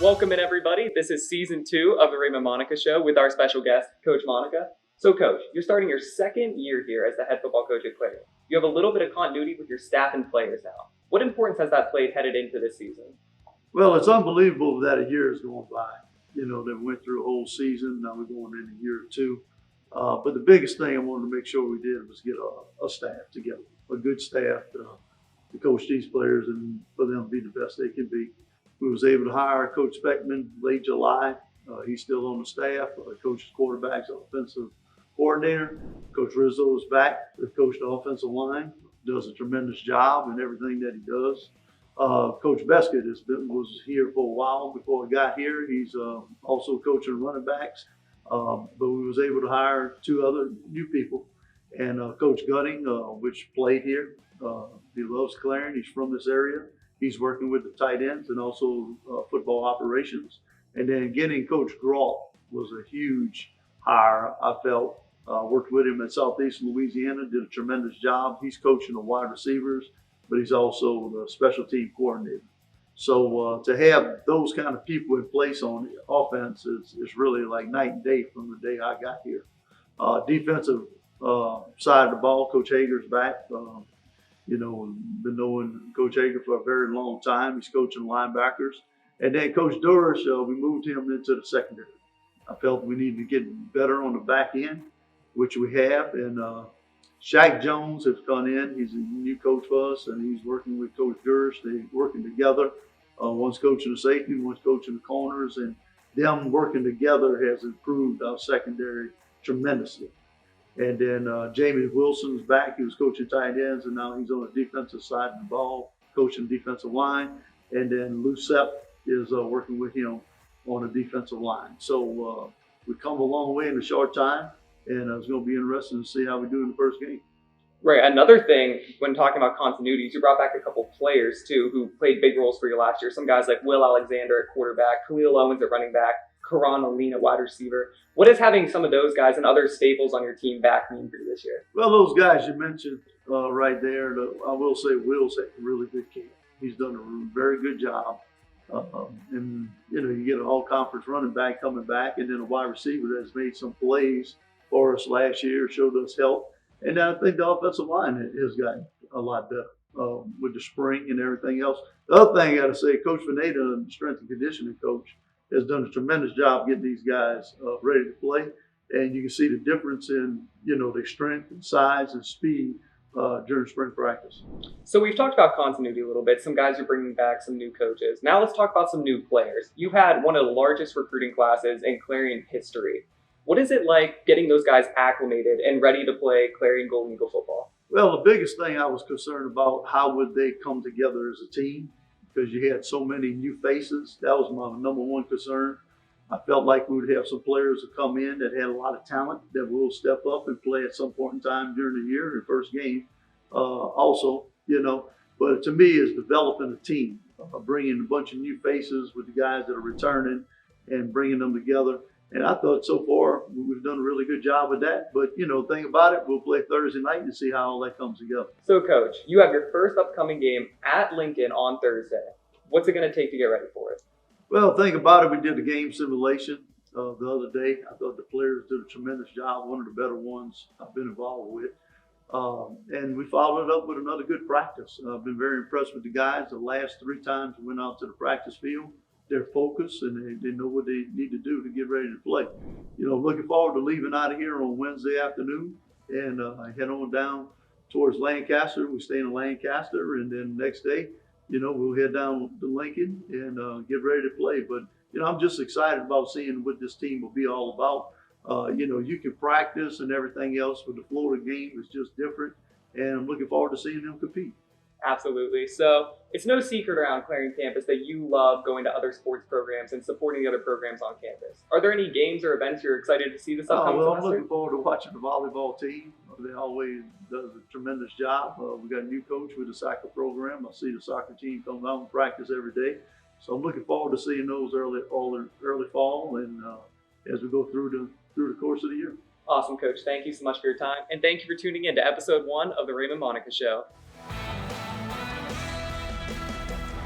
Welcome in, everybody. This is season 2 of the Raymond Monica Show with our special guest, Coach Monica. So, Coach, you're starting your second year here as the head football coach at Clarion. You have a little bit of continuity with your staff and players now. What importance has that played headed into this season? Well, it's unbelievable that a year is going by. You know, they went through a whole season. Now we're going into year 2. But the biggest thing I wanted to make sure we did was get a staff together, a good staff to coach these players and for them to be the best they can be. We was able to hire Coach Beckman late July. He's still on the staff. Coaches quarterbacks, offensive coordinator. Coach Rizzo is back to coach the offensive line. Does a tremendous job in everything that he does. Coach Beskett was here for a while before I got here. He's also coaching running backs. But we was able to hire 2 other new people. And Coach Gutting, which played here, he loves Clarion. He's from this area. He's working with the tight ends and also football operations. And then getting Coach Groff was a huge hire, I felt. Worked with him at Southeastern Louisiana, did a tremendous job. He's coaching the wide receivers, but he's also the special team coordinator. So to have those kind of people in place on the offense is really like night and day from the day I got here. Defensive side of the ball, Coach Hager's back. Been knowing Coach Hager for a very long time. He's coaching linebackers. And then Coach Durish, we moved him into the secondary. I felt we needed to get better on the back end, which we have. And Shaq Jones has gone in. He's a new coach for us, and he's working with Coach Durish. They're working together. One's coaching the safety, one's coaching the corners, and them working together has improved our secondary tremendously. And then Jamie Wilson's back. He was coaching tight ends, and now he's on the defensive side of the ball, coaching defensive line. And then Lucep is working with him on the defensive line. So we've come a long way in a short time, and it's going to be interesting to see how we do in the first game. Right. Another thing, when talking about continuities, you brought back a couple players, too, who played big roles for you last year. Some guys like Will Alexander at quarterback, Khalil Owens at running back, Karan Aline at wide receiver. What is having some of those guys and other staples on your team back mean for you this year? Well, those guys you mentioned right there, I will say Will's had a really good camp. He's done a very good job. And, you get an all-conference running back coming back, and then a wide receiver that's made some plays for us last year, showed us help. And I think the offensive line has gotten a lot better with the spring and everything else. The other thing I got to say, Coach Veneta, the strength and conditioning coach, has done a tremendous job getting these guys ready to play. And you can see the difference in, their strength and size and speed during spring practice. So we've talked about continuity a little bit. Some guys are bringing back some new coaches. Now let's talk about some new players. You've had one of the largest recruiting classes in Clarion history. What is it like getting those guys acclimated and ready to play Clarion Golden Eagle football? Well, the biggest thing I was concerned about, how would they come together as a team? Because you had so many new faces. That was my number one concern. I felt like we would have some players that come in that had a lot of talent that will step up and play at some point in time during the year, in first game. But to me, it's developing a team, bringing a bunch of new faces with the guys that are returning and bringing them together. And I thought so far we've done a really good job with that. But, the thing about it, we'll play Thursday night and see how all that comes together. So, Coach, you have your first upcoming game at Lincoln on Thursday. What's it going to take to get ready for it? Well, think about it. We did the game simulation the other day. I thought the players did a tremendous job, one of the better ones I've been involved with. And we followed it up with another good practice. I've been very impressed with the guys. The last 3 times we went out to the practice field, they're focused and they know what they need to do to get ready to play. Looking forward to leaving out of here on Wednesday afternoon and head on down towards Lancaster. We stay in Lancaster, and then next day, we'll head down to Lincoln and get ready to play. But, I'm just excited about seeing what this team will be all about. You can practice and everything else, but the flow of the game is just different. And I'm looking forward to seeing them compete. Absolutely. So it's no secret around Clarion campus that you love going to other sports programs and supporting the other programs on campus. Are there any games or events you're excited to see this upcoming I'm semester? looking forward to watching the volleyball team. They always does a tremendous job. We got a new coach with the soccer program. I see the soccer team come out and practice every day. So I'm looking forward to seeing those early fall and as we go through the course of the year. Awesome, Coach. Thank you so much for your time. And thank you for tuning in to episode 1 of the Raymond Monica Show.